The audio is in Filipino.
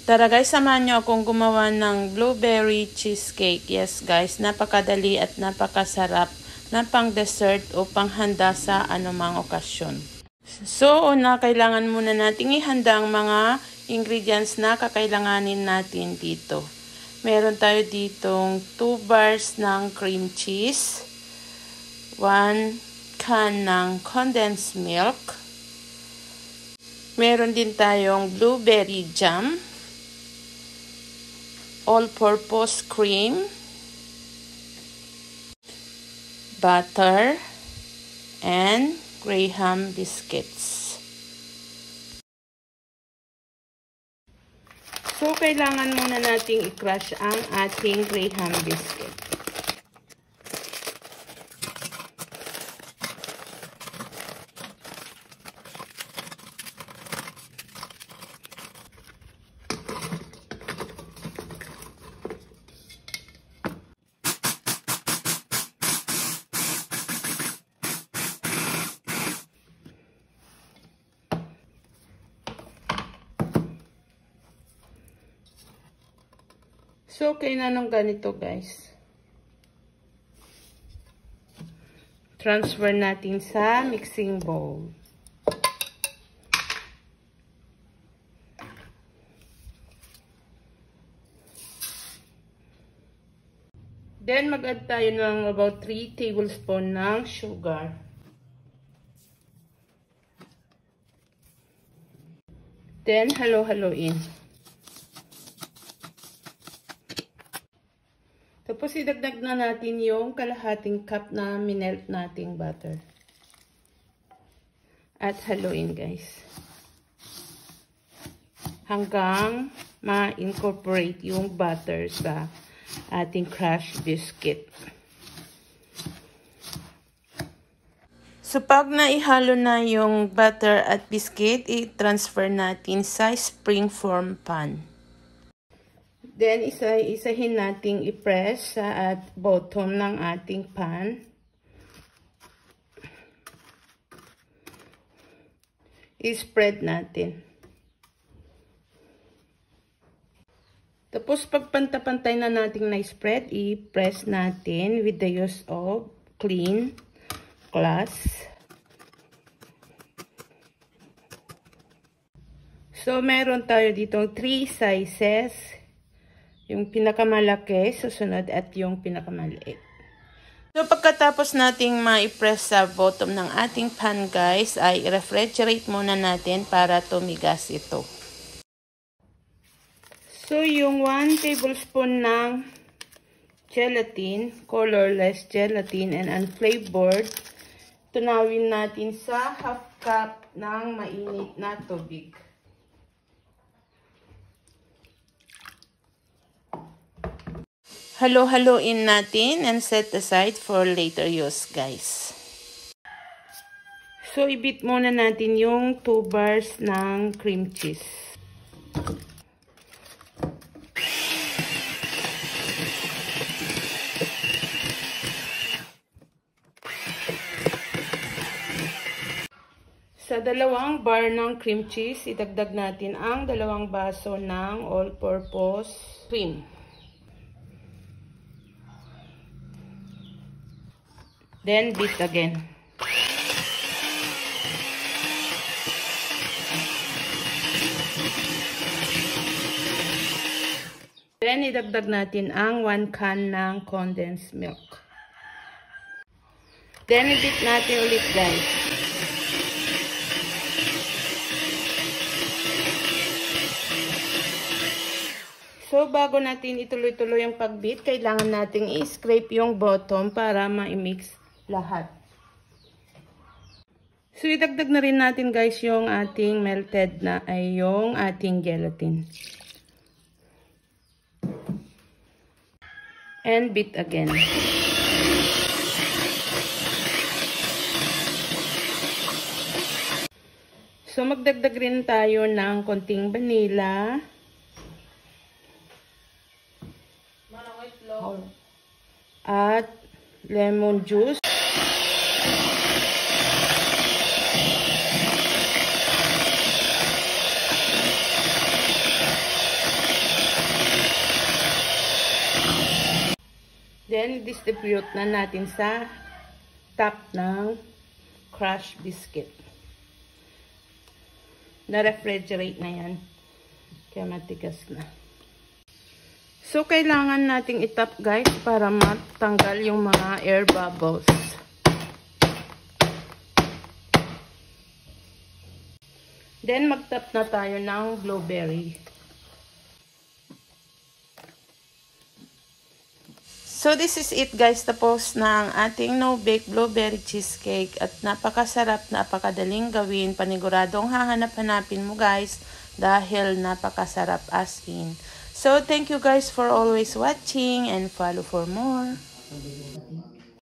Tara guys, samahan nyo akong gumawa ng blueberry cheesecake. Yes guys, napakadali at napakasarap na pang dessert o panghanda sa anumang okasyon. So, una, kailangan muna nating ihanda ang mga ingredients na kakailanganin natin dito. Meron tayo ditong 2 bars ng cream cheese, 1 can ng condensed milk, meron din tayong blueberry jam, all-purpose cream, butter, and Graham biscuits. So, kailangan muna nating i-crush ang ating Graham biscuit. So, kailangan ng ganito guys. Transfer natin sa mixing bowl. Then, mag-add tayo ng about 3 tablespoons ng sugar. Then, halo-haloin. Tapos, idagdag na natin yung kalahating cup na minelt nating butter. At haluin, guys. Hanggang ma-incorporate yung butter sa ating crushed biscuit. So, pag naihalo na yung butter at biscuit, i-transfer natin sa springform pan. Then, isahin nating i-press sa bottom ng ating pan. I-spread natin. Tapos, pag pantay na nating na-spread, i-press natin with the use of clean cloth. So, meron tayo dito 3 sizes. Yung pinakamalaki, susunod at yung pinakamaliit. So, pagkatapos nating ma-press sa bottom ng ating pan guys, ay refrigerate muna natin para tumigas ito. So, yung 1 tablespoon ng gelatin, colorless gelatin and unflavored, tunawin natin sa half cup ng mainit na tubig. Halo-haloin natin and set aside for later use, guys. So, i-beat muna natin yung 2 bars ng cream cheese. Sa 2 bar ng cream cheese, idagdag natin ang 2 baso ng all-purpose cream. Then, beat again. Then, idagdag natin ang 1 can ng condensed milk. Then, i-beat natin ulit guys. So, bago natin ituloy-tuloy yung pag-beat, kailangan nating i-scrape yung bottom para ma-mix lahat. So, idagdag na rin natin guys yung ating melted na ay yung ating gelatin. And beat again. So, magdagdag rin tayo ng konting vanilla. At lemon juice. Then, distribute na natin sa top ng crushed biscuit. Na-refrigerate na yan. Kaya matigas na. So, kailangan nating itap guys para matanggal yung mga air bubbles. Then, magtap na tayo ng blueberry. So, this is it guys. Tapos na ang ating no-bake blueberry cheesecake. At napakasarap, napakadaling gawin. Paniguradong hahanap-hanapin mo guys. Dahil napakasarap as in. So, thank you guys for always watching and follow for more.